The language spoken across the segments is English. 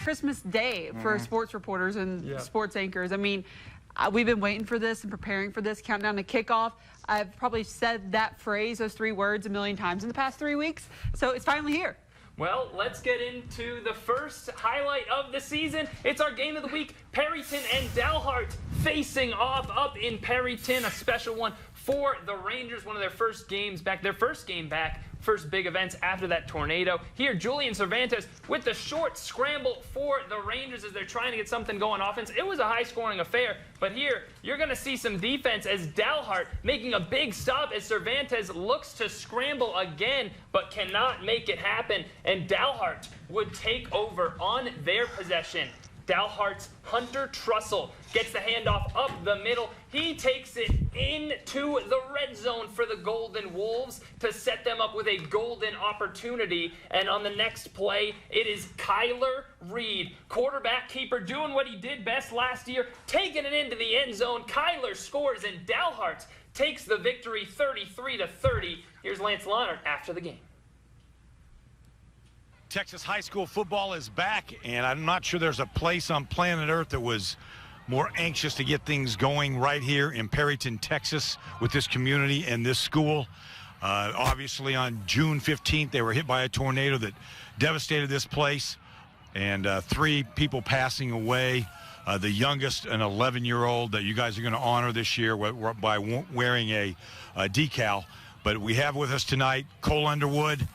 Christmas Day for sports reporters and sports anchors. I mean, we've been waiting for this and preparing for this countdown to kickoff. I've probably said that phrase, those 3 words, a million times in the past 3 weeks. So it's finally here. Well, let's get into the first highlight of the season. It's our game of the week. Perryton and Dalhart facing off up in Perryton. A special one for the Rangers. One of their first games back. Their first game back. First big events after that tornado. Here, Julian Cervantes with the short scramble for the Rangers as they're trying to get something going offense. It was a high-scoring affair, but here you're going to see some defense as Dalhart making a big stop as Cervantes looks to scramble again, but cannot make it happen. And Dalhart would take over on their possession. Dalhart's Hunter Trussell gets the handoff up the middle. He takes it into the red zone for the Golden Wolves to set them up with a golden opportunity. And on the next play, it is Kyler Reed, quarterback keeper, doing what he did best last year, taking it into the end zone. Kyler scores, and Dalhart takes the victory 33-30. Here's Lance Lonnert after the game. Texas high school football is back, and I'm not sure there's a place on planet Earth that was more anxious to get things going right here in Perryton, Texas, with this community and this school. Obviously, on June 15th, they were hit by a tornado that devastated this place, and 3 people passing away. The youngest, an 11-year-old that you guys are going to honor this year by wearing a decal. But we have with us tonight Cole Underwood,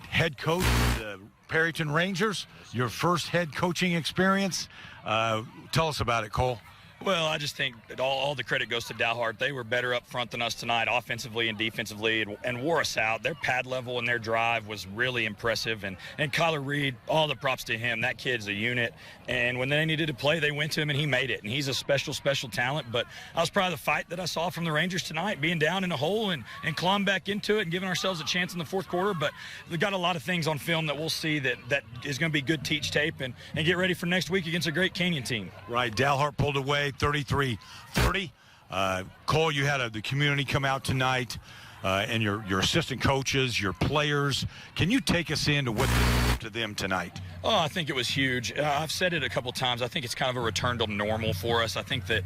head coach of the Perryton Rangers. Your first head coaching experience. Tell us about it, Cole. Well, I just think that all the credit goes to Dalhart. They were better up front than us tonight, offensively and defensively, and wore us out. Their pad level and their drive was really impressive. And Kyler Reed, all the props to him. That kid's a unit. And when they needed to play, they went to him, and he made it. And he's a special, special talent. But I was proud of the fight that I saw from the Rangers tonight, being down in a hole and clawing back into it and giving ourselves a chance in the fourth quarter. But we've got a lot of things on film that we'll see that is going to be good teach tape and get ready for next week against a great Canyon team. Right, Dalhart pulled away 33-30. Cole, you had the community come out tonight, and your assistant coaches, your players. Can you take us into what to them tonight? Oh, I think it was huge. I've said it a couple times. I think it's kind of a return to normal for us. I think that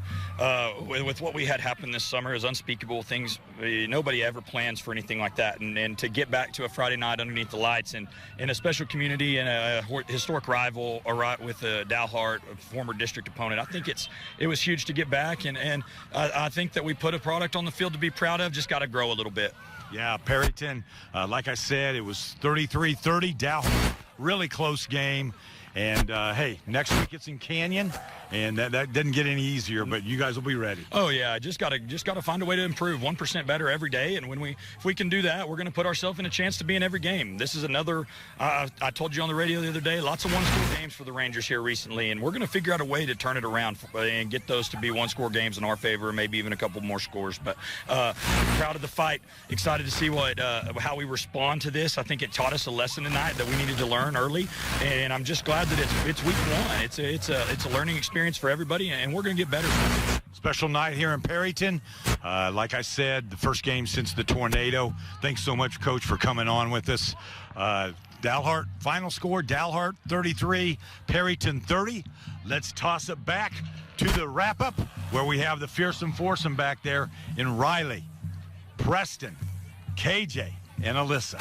with what we had happen this summer is unspeakable things. Nobody ever plans for anything like that. And to get back to a Friday night underneath the lights and in a special community and a historic rival with Dalhart, a former district opponent, I think it was huge to get back. And I think that we put a product on the field to be proud of. Just got to grow a little bit. Yeah, Perryton, like I said, it was 33-30. Dalhart, really close game. And, hey, next week it's in Canyon, and that didn't get any easier, but you guys will be ready. Oh, yeah, just gotta find a way to improve 1% better every day, and if we can do that, we're going to put ourselves in a chance to be in every game. This is another, I told you on the radio the other day, lots of one-score games for the Rangers here recently, and we're going to figure out a way to turn it around and get those to be one-score games in our favor, maybe even a couple more scores. But proud of the fight, excited to see how we respond to this. I think it taught us a lesson tonight that we needed to learn early, and I'm just glad that it's week 1. It's a learning experience for everybody, and we're going to get better. Special night here in Perryton. Like I said, the first game since the tornado. Thanks so much, Coach, for coming on with us. Dalhart, final score, Dalhart 33, Perryton 30. Let's toss it back to the wrap-up where we have the fearsome foursome back there in Riley, Preston, KJ, and Alyssa.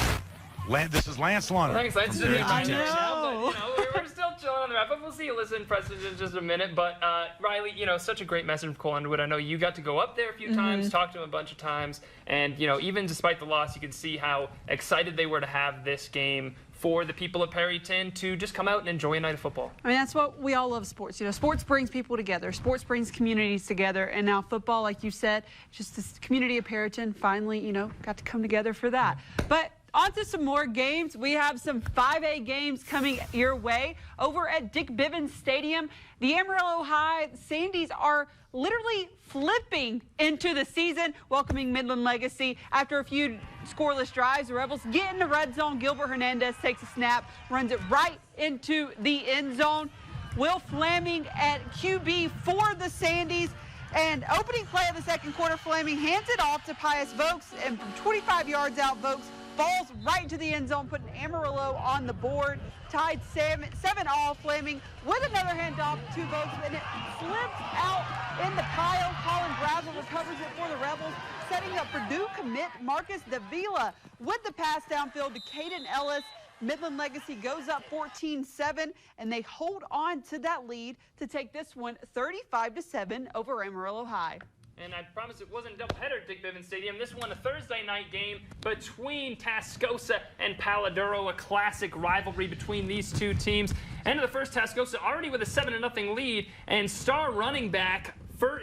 This is Lance Lonnert. Thanks, Lance. I know. We're still chilling on the wrap-up. We'll see Alyssa and Preston in just a minute. But, Riley, such a great message from Cole Underwood. I know you got to go up there a few times, talk to him a bunch of times. And, even despite the loss, you can see how excited they were to have this game for the people of Perryton to just come out and enjoy a night of football. I mean, that's what we all love sports. Sports brings people together. Sports brings communities together. And now football, like you said, just this community of Perryton finally, got to come together for that. But on to some more games. We have some 5A games coming your way over at Dick Bivens Stadium. The Amarillo High Sandies are literally flipping into the season, welcoming Midland Legacy. After a few scoreless drives, the Rebels get in the red zone. Gilbert Hernandez takes a snap, runs it right into the end zone. Will Flaming at QB for the Sandies. And opening play of the second quarter, Flaming hands it off to Pius Vokes, and from 25 yards out, Vokes falls right into the end zone, putting Amarillo on the board. Tied 7-all. Flaming with another handoff to Vokes, and it slips out in the pile. Colin Brazel recovers it for the Rebels, setting up Purdue commit Marcus Davila with the pass downfield to Caden Ellis. Midland Legacy goes up 14-7, and they hold on to that lead to take this one 35-7 over Amarillo High. And I promise it wasn't a doubleheader at Dick Bivens Stadium. This one, a Thursday night game between Tascosa and Paladuro, a classic rivalry between these two teams. End of the first, Tascosa already with a 7-0 lead, and star running back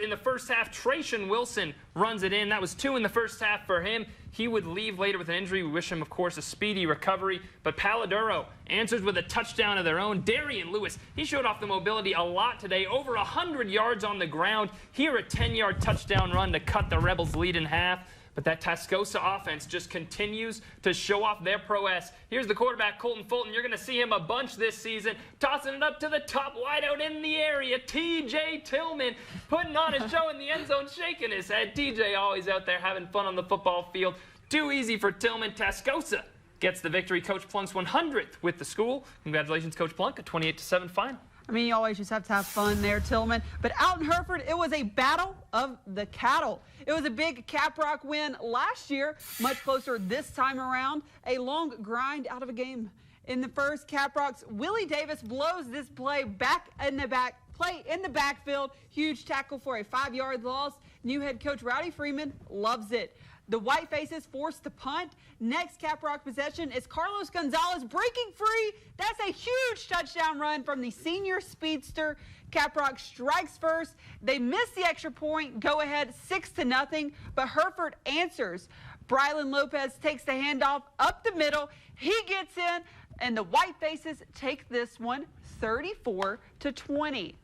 in the first half, Tracian Wilson runs it in. That was 2 in the first half for him. He would leave later with an injury. We wish him, of course, a speedy recovery. But Paladuro answers with a touchdown of their own. Darian Lewis, he showed off the mobility a lot today. Over 100 yards on the ground. Here, a 10-yard touchdown run to cut the Rebels' lead in half. But that Tascosa offense just continues to show off their prowess. Here's the quarterback, Colton Fulton. You're going to see him a bunch this season, tossing it up to the top, wide out in the area. TJ Tillman putting on a show in the end zone, shaking his head. TJ always out there having fun on the football field. Too easy for Tillman. Tascosa gets the victory. Coach Plunk's 100th with the school. Congratulations, Coach Plunk, a 28-7 final. I mean, you always just have to have fun there, Tillman. But out in Hereford, it was a battle of the cattle. It was a big Caprock win last year, much closer this time around. A long grind out of a game. In the first, Caprock's Willie Davis blows this play back in the backfield. Huge tackle for a 5-yard loss. New head coach Rowdy Freeman loves it. The White Faces forced to punt. Next Caprock possession is Carlos Gonzalez breaking free. That's a huge touchdown run from the senior speedster. Caprock strikes first. They miss the extra point, go ahead 6-0, but Hereford answers. Brylan Lopez takes the handoff up the middle. He gets in, and the White Faces take this one 34-20.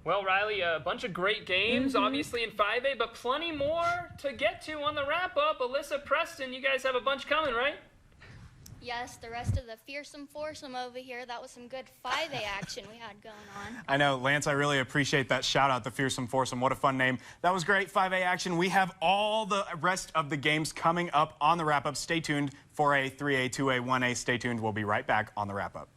Well, Riley, a bunch of great games, obviously in 5A, but plenty more to get to on the wrap-up. Alyssa, Preston, you guys have a bunch coming, right? Yes, the rest of the fearsome foursome over here, that was some good 5A action we had going on. I know, Lance, I really appreciate that shout-out, the fearsome foursome. What a fun name. That was great 5A action. We have all the rest of the games coming up on the wrap-up. Stay tuned for a 3A, 2A, 1A. Stay tuned. We'll be right back on the wrap-up.